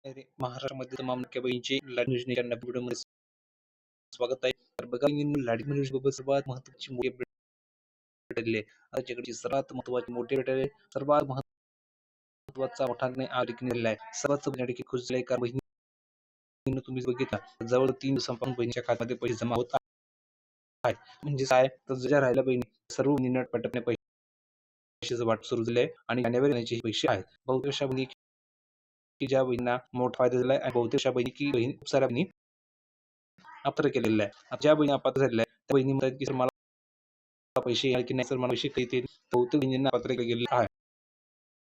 अरे, महाराष्ट्रामध्ये तमाम लाडक्या बहिणीची लाडकी योजनेच्या नव्या व्हिडिओमध्ये स्वागत आहे. तर बघा, मी लाडकी बहीण योजनेबाबत सर्वात महत्त्वाची मोठी अपडेट भेटलेली आहे. आजच्याकडची सर्वात महत्त्वाची मोठी अपडेट आहे. सर्वात महत्त्वाचा मोठा निर्णय आज निघालेला आहे. सर्वात बहिणीसाठी खुश झाली, कारण बहिणीनं तुम्ही बघितलं, जवळ 3 दिवसांपासून बहिणीच्या खात्यामध्ये पैसे जमा होत आहेत. म्हणजे काय, तर ज्या राहिल्या बहिणी सर्व बहिणींना पटपट पैशाचं वाटप सुरू झाले आहे आणि जानेवारी महिन्याचे पैसे आहेत. बहुतेक अशा बहिणी की ज्या बहिणींना मोठा फायदा झाला आहे आणि बहुतेक अशा बहिणी की खूप साऱ्या बहिणी अपात्र केलेलं आहे. आता ज्या बहिणी अपात्र झालेल्या आहेत, त्या बहिणी म्हणतात की सर मला पैसे येणार की नाही, सर मला पैसे कधी येतील. बहुतेक बहिणींना अपात्र केलं गेलेलं आहे.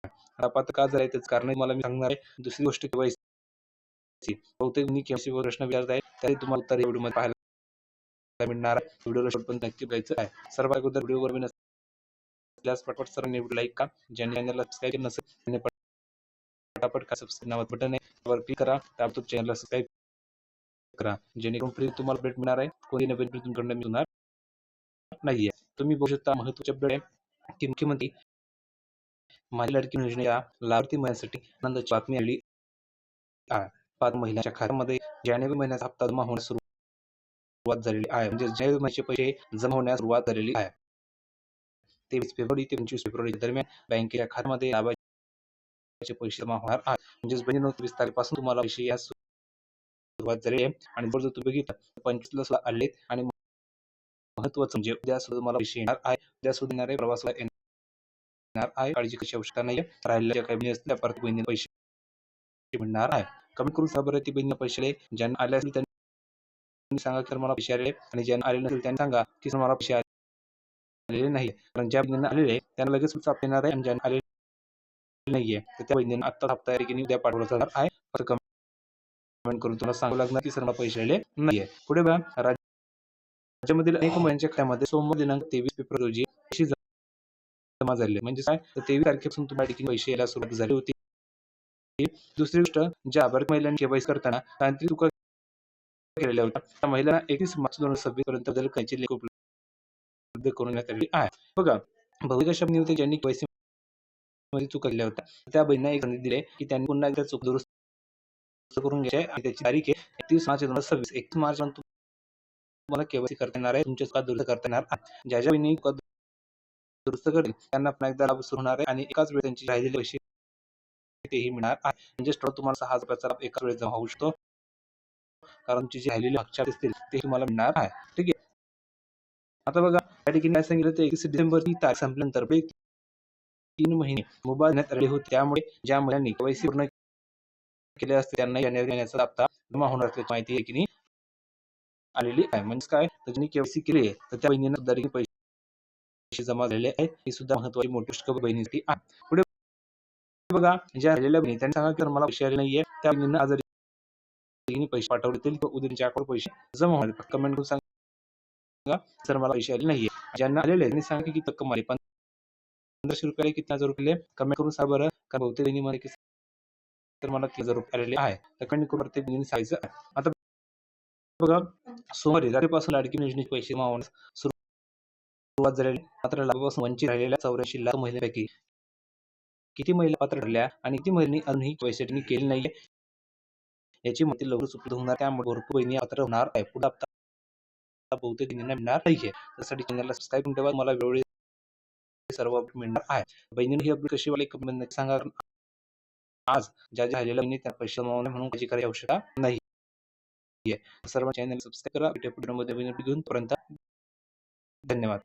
आता अपात्र का झालंय त्याचं कारण मला मी सांगणार आहे. दुसरी गोष्ट केवायसी. बहुतेक बहिणी केवायसीवर प्रश्न विचारत आहेत. त्याचे तुम्हाला उत्तर या व्हिडिओमध्ये पाहायला मिळणार आहे. व्हिडिओला शेवटपर्यंत नक्की बघायचं आहे. सर्वात अगोदर व्हिडिओवर नसल्यास पटपट सर्वांनी व्हिडिओ लाईक करा. ज्यांनी चॅनलला सबस्क्राईब केलं नसेल त्यांनी पटापट का सबस्क्राईब नावाचं बटन आहे, त्यावर क्लिक करा. ताबडतोब चॅनलला सबस्क्राईब करा, जेणेकरून फ्री तुम्हाला अपडेट मिळणार आहे. कोणी नवीन अपडेट तुमच्याकडून मिळणार नाहीये. तुम्ही बघू शकता, महत्त्वाची अपडेट आहे की मुख्यमंत्री माझी लाडकी योजनेच्या लाभार्थी महिलांसाठी आनंदाची बातमी आली आहे. 5 महिलांच्या खात्यामध्ये जानेवारी महिन्याचा हप्ता जमा होण्यास सुरुवात झालेली आहे. म्हणजे जानेवारी महिन्याचे पैसे जमा होण्यास सुरुवात झालेली आहे. 23 फेब्रुवारी ते 25 फेब्रुवारी दरम्यान बँकेच्या खात्यामध्ये लाभार्थीचे पैसे जमा होणार आहेत. म्हणजेच बहिणींनो, 23 तारखेपासून तुम्हाला पैसे यास सुरुवात झाली आहे आणि जर तुम्ही बघितलं 25 ला आले आणि महत्त्वाचं म्हणजे उद्या सुद्धा तुम्हाला पैसे येणार आहे. उद्या सुद्धा येणारे प्रवासाला येणार आहे. काळजी करायची आवश्यकता नाहीये. राहिलेल्या ज्या काही बहिणी असतील त्या प्रत्येक बहिणीला पैसे मिळणार आहे. कमेंट करून सांगा बरं, ती बहिणीला पैसे आले. ज्यांना आले असतील त्यांनी सांगा की मला पैसे आले, आणि ज्यांना आले नसेल त्यांनी सांगा की सर मला पैसे आलेले नाही. कारण ज्या बहिणींना आलेले आहे त्यांना लगेच हप्ता येणार आहे आणि ज्यांना आलेले नाहीये तर त्या बहिणींना आत्ताच हप्ता आहे की उद्या पाठवला जाणार आहे. तर कमेंट करून तुम्हाला सांगावं लागणार की सर मला पैसे आलेले नाहीये. पुढे बघा, राज्यामधील अनेक महिलांच्या खात्यामध्ये सोमवार दिनांक 23 फेब्रुवारी रोजी पैसे जमा झाले. म्हणजे काय, तर 23 तारखेपासून तुम्हाला देखील पैसे यायला सुरुवात झाली होती. दुसरी गोष्ट, ज्या लाभार्थी महिलांनी केवायसी करताना तांत्रिक चुका केलेल्या होत्या, त्या महिलांना 31 मार्च 2026 पर्यंत बदल करायची लिंक उपलब्ध करून देण्यात आलेली आहे. बघा, बहुतेक अशा बहिणी होत्या ज्यांनी केवायसी मध्ये चुका केल्या होत्या. त्या बहिणींना एक संधी दिली आहे की त्यांनी पुन्हा एकदा चूक दुरुस्त करून घ्यायची आहे आणि त्याची तारीख आहे 31 मार्च 2026. 31 मार्च नंतर तुम्हाला केवायसी करता येणार आहे. तुमच्या चुका दुरुस्त करता येणार आहे. ज्या बहिणी चुका दुरुस्त करतील त्यांना पुन्हा एकदा लाभ सुरू होणार आहे आणि एकाच वेळी त्यांचे राहिलेले पैसे तेही मिळणार आहे. म्हणजे तुम्हाला 6,000 लाभ एकाच वेळेस जमा होऊ शकतो. कारण तुमची जी राहिलेली मागच्या असतील ते तुम्हाला मिळणार आहे. ठीक आहे. आता बघा, या ठिकाणी काय सांगितलं, तर 31 डिसेंबर ही तारीख संपल्यानंतर 3 महिने मोबाईल देण्यात आले होते. त्यामुळे ज्या महिलांनी केवायसी पूर्ण केले असते त्यांना जानेवारी महिन्याचा हप्ता जमा होणार असल्याची माहिती आहे की नाही आलेली आहे. म्हणजे काय, तर ज्यांनी केवायसी केली आहे तर त्या बहिणींना सुद्धा देखील पैसे जमा झालेले आहेत. ही सुद्धा महत्त्वाची मोठी गोष्ट बहिणीसाठी आहे. पुढे बघा, ज्या राहिलेल्या बहिणी त्यांनी सांगा की मला पैसे आले नाहीये, त्या बहिणींना आज पैसे पाठवले जातील किंवा उद्या त्यांच्या अकाउंट पैसे जमा होणार. कमेंट करून सांगा सर मला पैसे आले नाहीये. ज्यांना आलेले त्यांनी सांगा की किती रक्कम आली. 1500 रुपये आले, किती 1000 रुपये आले, कमेंट करून सांगा बरं. कारण बहुतेक बहिणीमध्ये की तर मला 3000 रुपये आलेले आहे. तर कमेंट करून प्रत्येक बहिणीने सांगायचं आहे. आता बघा, सोमवारी रात्रीपासून लाडकी योजनेचे पैसे जमा होण्यास सुरुवात झालेली आहे. मात्र लाभापासून वंचित राहिलेल्या 84 लाख महिलांपैकी किती महिला पात्र ठरल्या आणि किती महिलांनी अजूनही केवायसी केली नाहीये याची माहिती लवकरच उपलब्ध होणार. त्यामुळे भरपूर बहिणी पात्र होणार आहे. पुढे हप्ता बहुतेक बहिणींना मिळणार नाहीये. त्यासाठी चॅनलला सबस्क्राईब करून ठेवा. मला वेळोवेळी सर्व अपडेट मिळणार आहे. बहिणींनो, ही अपडेट कशी वाटली कमेंट नक्की सांगा. आज ज्या राहिलेल्या बहिणी त्या पैसे जमा म्हणून काळजी करायची आवश्यकता नाहीये. सर्व चॅनल सबस्क्राईब करा. व्हिडिओमध्ये घेऊन पर्यंत धन्यवाद.